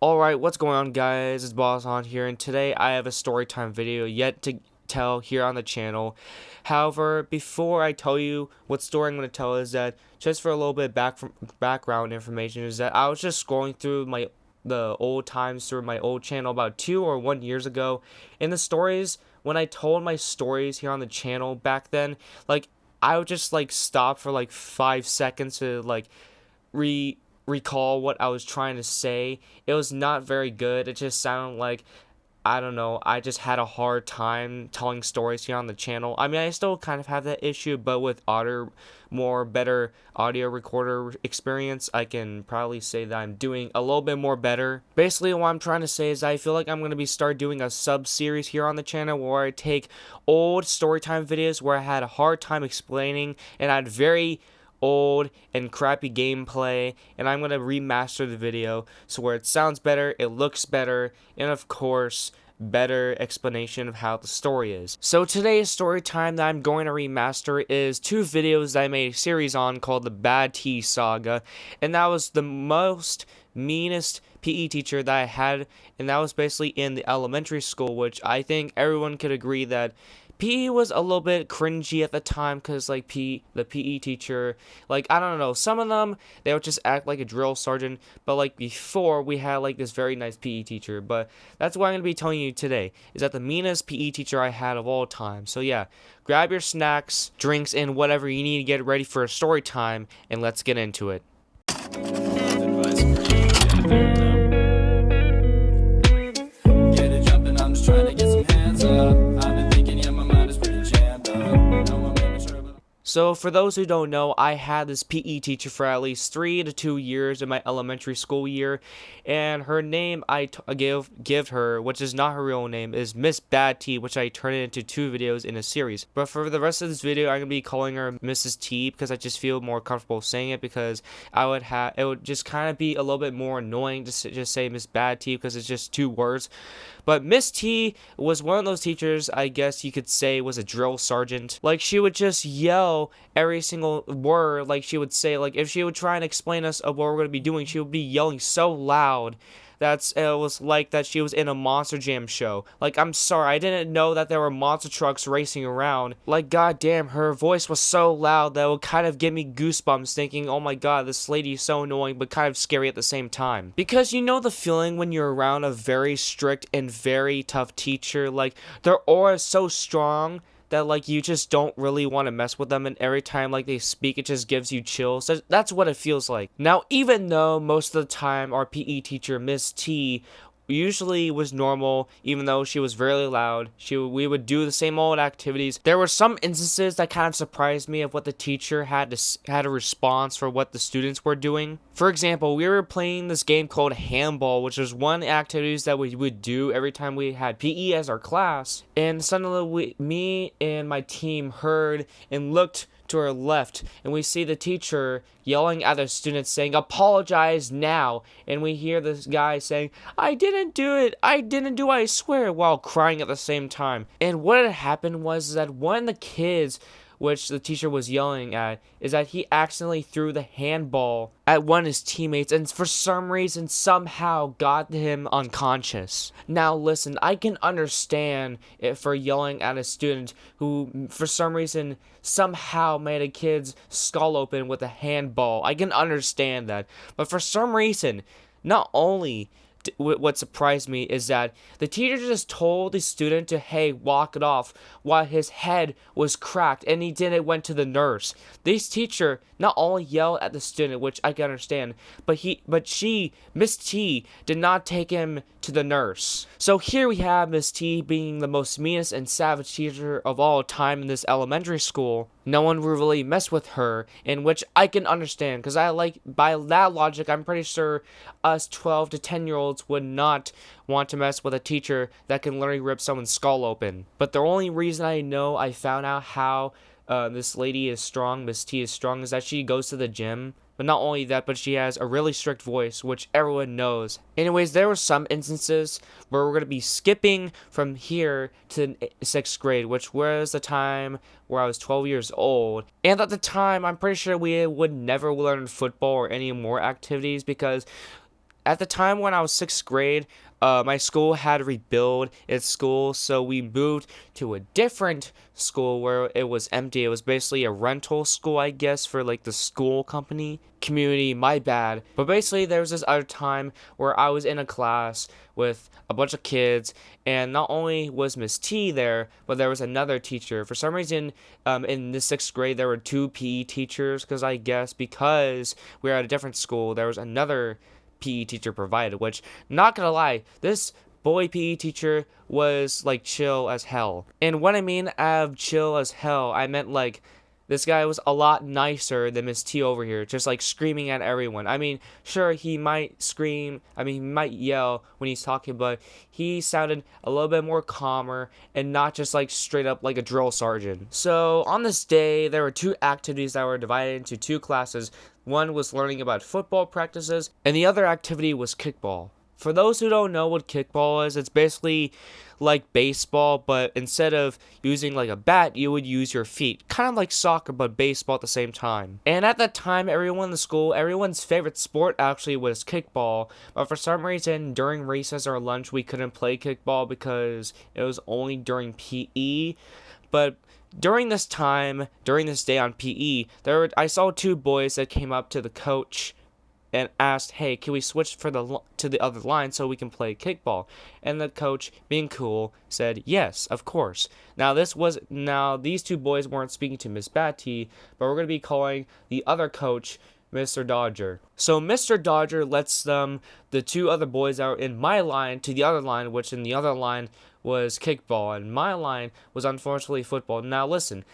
Alright, what's going on, guys? It's Boss on here, and today I have a story time video yet to tell here on the channel. However, before I tell you what story I'm going to tell, is that just for a little bit background information, is that I was just scrolling through the old times through my old channel about 2 or 1 years ago, and the stories, when I told my stories here on the channel back then, I would just stop for 5 seconds to recall what I was trying to say. It was not very good. It just sounded like, I don't know, I just had a hard time telling stories here on the channel. I mean, I still kind of have that issue, but with better audio recorder experience, I can probably say that I'm doing a little bit more better. Basically, what I'm trying to say is I feel like I'm going to start doing a sub-series here on the channel where I take old storytime videos where I had a hard time explaining, and I had very old and crappy gameplay, and I'm going to remaster the video so where it sounds better, it looks better, and of course better explanation of how the story is. So today's story time that I'm going to remaster is 2 videos that I made a series on called the Bad Tea Saga, and that was the most meanest PE teacher that I had, and that was basically in the elementary school, which I think everyone could agree that PE was a little bit cringy at the time, because the PE teacher, I don't know, some of them, they would just act like a drill sergeant, but before, we had this very nice PE teacher. But that's what I'm going to be telling you today, is that the meanest PE teacher I had of all time. So yeah, grab your snacks, drinks, and whatever you need to get ready for a story time, and let's get into it. Get it jumping, I'm just trying to get some hands up. So for those who don't know, I had this PE teacher for at least 3 to 2 years in my elementary school year, and her name I give her, which is not her real name, is Miss Bad T, which I turned it into 2 videos in a series. But for the rest of this video, I'm gonna be calling her Mrs. T because I just feel more comfortable saying it, because it would just kind of be a little bit more annoying to just say Miss Bad T because it's just 2 words. But Miss T was one of those teachers, I guess you could say, was a drill sergeant. She would just yell every single word. She would say, if she would try and explain us of what we're going to be doing, she would be yelling so loud that it was like that she was in a Monster Jam show. I'm sorry, I didn't know that there were monster trucks racing around. Goddamn, her voice was so loud that it would kind of give me goosebumps, thinking, oh my god, this lady is so annoying, but kind of scary at the same time. Because you know the feeling when you're around a very strict and very tough teacher, their aura is so strong that you just don't really want to mess with them, and every time they speak, it just gives you chills. That's what it feels like. Now, even though most of the time our PE teacher, Miss T, usually was normal, even though she was very loud, we would do the same old activities. There were some instances that kind of surprised me of what the teacher had a response for what the students were doing. For example, we were playing this game called handball, which was one of the activities that we would do every time we had PE as our class, and suddenly me and my team heard and looked to our left, and we see the teacher yelling at the students saying, "Apologize now," and we hear this guy saying, "I didn't do it, I swear," while crying at the same time. And what had happened was that one of the kids, which the teacher was yelling at, is that he accidentally threw the handball at one of his teammates, and for some reason somehow got him unconscious. Now listen, I can understand it for yelling at a student who for some reason somehow made a kid's skull open with a handball. I can understand that. But for some reason, not only what surprised me is that the teacher just told the student to, hey, walk it off, while his head was cracked, and he didn't went to the nurse. This teacher not only yelled at the student, which I can understand, but Miss T, did not take him to the nurse. So here we have Miss T being the most meanest and savage teacher of all time in this elementary school. No one would really mess with her, in which I can understand, because by that logic, I'm pretty sure us 12 to 10-year-olds would not want to mess with a teacher that can literally rip someone's skull open. But the only reason I found out how this lady is strong, Miss T is strong, is that she goes to the gym. But not only that, but she has a really strict voice, which everyone knows. Anyways, there were some instances where we're going to be skipping from here to 6th grade, which was the time where I was 12 years old. And at the time, I'm pretty sure we would never learn football or any more activities, because At the time when I was 6th grade, my school had to rebuild its school, so we moved to a different school where it was empty. It was basically a rental school, I guess, for like the school company. Community, my bad. But basically, there was this other time where I was in a class with a bunch of kids, and not only was Miss T there, but there was another teacher. For some reason, in the 6th grade, there were 2 PE teachers, because we were at a different school, there was another PE teacher provided, which, not gonna lie, this boy PE teacher was like chill as hell. And when I mean of chill as hell, I meant like this guy was a lot nicer than Miss T over here, just like screaming at everyone. I mean, sure, he might scream, he might yell when he's talking, but he sounded a little bit more calmer and not just like straight up like a drill sergeant. So on this day, there were 2 activities that were divided into 2 classes. One was learning about football practices, and the other activity was kickball. For those who don't know what kickball is, it's basically like baseball, but instead of using like a bat, you would use your feet. Kind of like soccer, but baseball at the same time. And at that time, everyone in the school, everyone's favorite sport actually was kickball. But for some reason, during recess or lunch, we couldn't play kickball because it was only during PE. But during this day on PE, I saw 2 boys that came up to the coach and asked, "Hey, can we switch to the other line so we can play kickball?" And the coach, being cool, said, "Yes, of course." Now these 2 boys weren't speaking to Miss Batty, but we're gonna be calling the other coach Mr. Dodger. So Mr. Dodger lets the 2 other boys out in my line to the other line, which in the other line was kickball, and my line was unfortunately football. Now listen,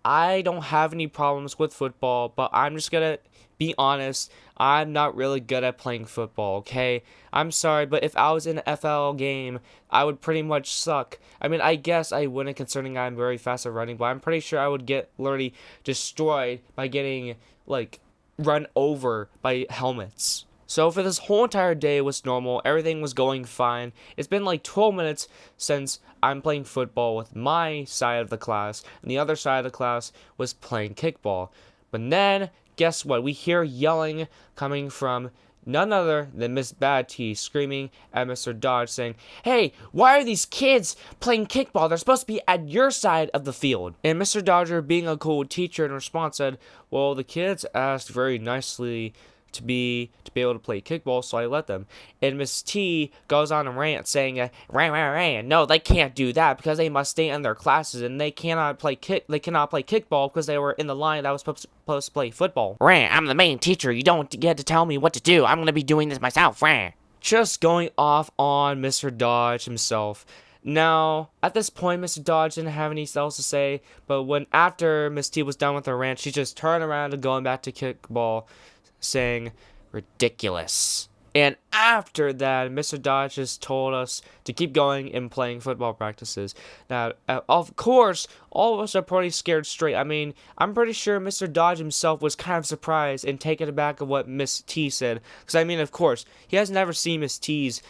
I don't have any problems with football, but I'm just gonna be honest, I'm not really good at playing football, okay? I'm sorry, but if I was in an FL game, I would pretty much suck. I mean, I guess I wouldn't, considering I'm very fast at running, but I'm pretty sure I would get literally destroyed by getting, like, run over by helmets. So for this whole entire day, it was normal. Everything was going fine. It's been like 12 minutes since I'm playing football with my side of the class, and the other side of the class was playing kickball. But then, guess what? We hear yelling coming from none other than Miss Batty, screaming at Mr. Dodge, saying, "Hey, why are these kids playing kickball? They're supposed to be at your side of the field." And Mr. Dodger, being a cool teacher, in response said, "Well, the kids asked very nicely to be able to play kickball, so I let them." And Miss T goes on a rant saying, rant, no, they can't do that because they must stay in their classes, and they cannot play kickball because they were in the line that was supposed to play football. Rant, I'm the main teacher. You don't get to tell me what to do. I'm gonna be doing this myself. Rant. Just going off on Mr. Dodge himself. Now, at this point, Mr. Dodge didn't have anything else to say, but after Miss T was done with her rant, she just turned around and going back to kickball, saying, "Ridiculous." And after that, Mr. Dodge just told us to keep going and playing football practices. Now, of course, all of us are pretty scared straight. I mean, I'm pretty sure Mr. Dodge himself was kind of surprised and taken aback of what Miss T said. Because, I mean, of course, he has never seen Miss T's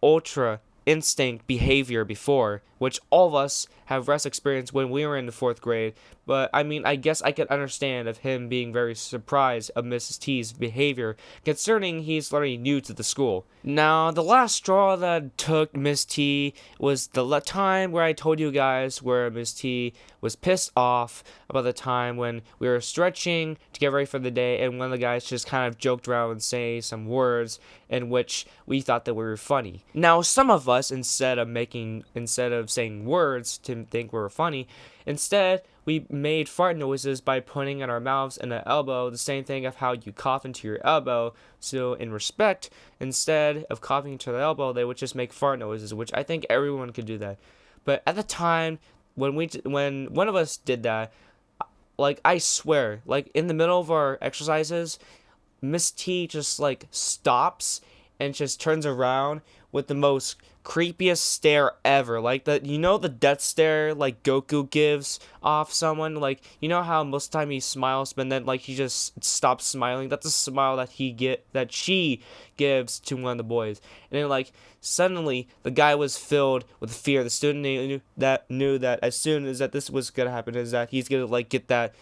ultra instinct behavior before, which all of us have rest experience when we were in the 4th grade. But I mean, I guess I could understand of him being very surprised of Mrs. T's behavior, concerning he's literally new to the school. Now, the last straw that took Miss T was the time where I told you guys where Miss T was pissed off about the time when we were stretching to get ready for the day, and one of the guys just kind of joked around and say some words in which we thought that we were funny. Now, some of us, instead of saying words to think we were funny, instead we made fart noises by putting in our mouths and an elbow, the same thing of how you cough into your elbow. So in respect, instead of coughing into the elbow, they would just make fart noises, which I think everyone could do that. But at the time when one of us did that, like, I swear, like, in the middle of our exercises, Miss T just like stops and just turns around with the most creepiest stare ever. Like, the death stare like Goku gives off someone. Like, you know how most of the time he smiles, but then like he just stops smiling. That's a smile that she gives to one of the boys. And then like suddenly the guy was filled with fear. The student knew that as soon as that this was gonna happen, is that he's gonna like get that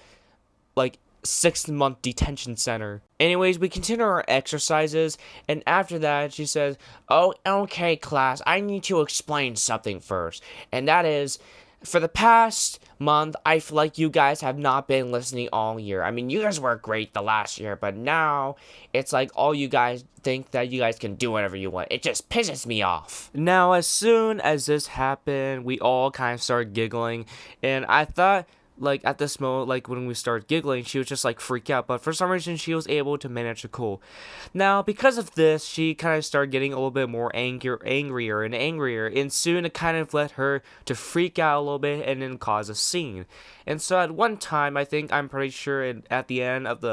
like 6-month detention center. Anyways, we continue our exercises, and after that, she says, "Oh, okay, class, I need to explain something first, and that is, for the past month, I feel like you guys have not been listening all year. I mean, you guys were great the last year, but now it's like all you guys think that you guys can do whatever you want. It just pisses me off." Now, as soon as this happened, we all kind of started giggling, and I thought, like, at this moment, like, when we started giggling, she was just, like, freak out, but for some reason, she was able to manage to cool. Now, because of this, she kind of started getting a little bit more angrier and angrier, and soon it kind of led her to freak out a little bit and then cause a scene. And so at one time, I'm pretty sure at the end of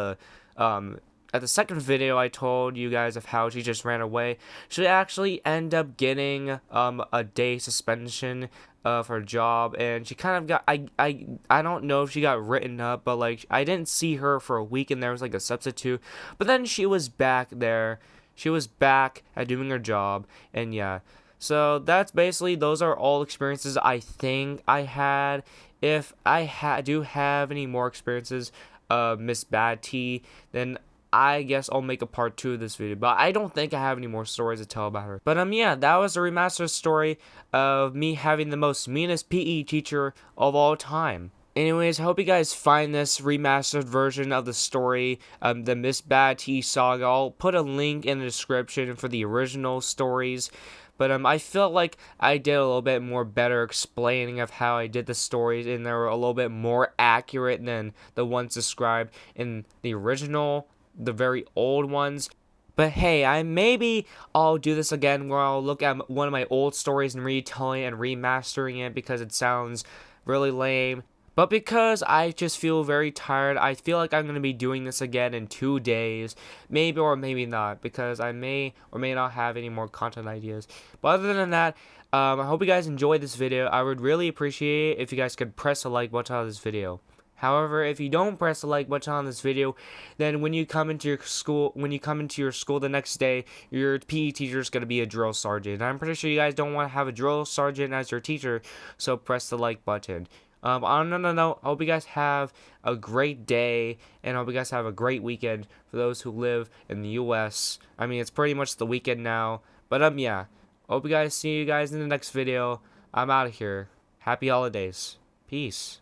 at the second video I told you guys of how she just ran away, she actually ended up getting a day suspension of her job, and she kind of got, I don't know if she got written up, but like, I didn't see her for a week and there was like a substitute, but then she was back there, she was back at doing her job, and yeah. So that's basically, those are all experiences I think I had. If I do have any more experiences of Miss Bad T, then I guess I'll make a part 2 of this video, but I don't think I have any more stories to tell about her. But yeah, that was a remastered story of me having the most meanest PE teacher of all time. Anyways, I hope you guys find this remastered version of the story, the Miss Bad T saga. I'll put a link in the description for the original stories. But I felt like I did a little bit more better explaining of how I did the stories, and they were a little bit more accurate than the ones described in the original, the very old ones. But hey, I'll do this again where I'll look at one of my old stories and retelling and remastering it because it sounds really lame. But because I just feel very tired, I feel like I'm going to be doing this again in 2 days. Maybe or maybe not, because I may or may not have any more content ideas. But other than that, I hope you guys enjoyed this video. I would really appreciate it if you guys could press the like button on this video. However, if you don't press the like button on this video, then when you come into your school, the next day, your PE teacher is going to be a drill sergeant. I'm pretty sure you guys don't want to have a drill sergeant as your teacher, so press the like button. On another note, I hope you guys have a great day, and I hope you guys have a great weekend for those who live in the US. I mean, it's pretty much the weekend now, but yeah. Hope you guys see you guys in the next video. I'm out of here. Happy holidays. Peace.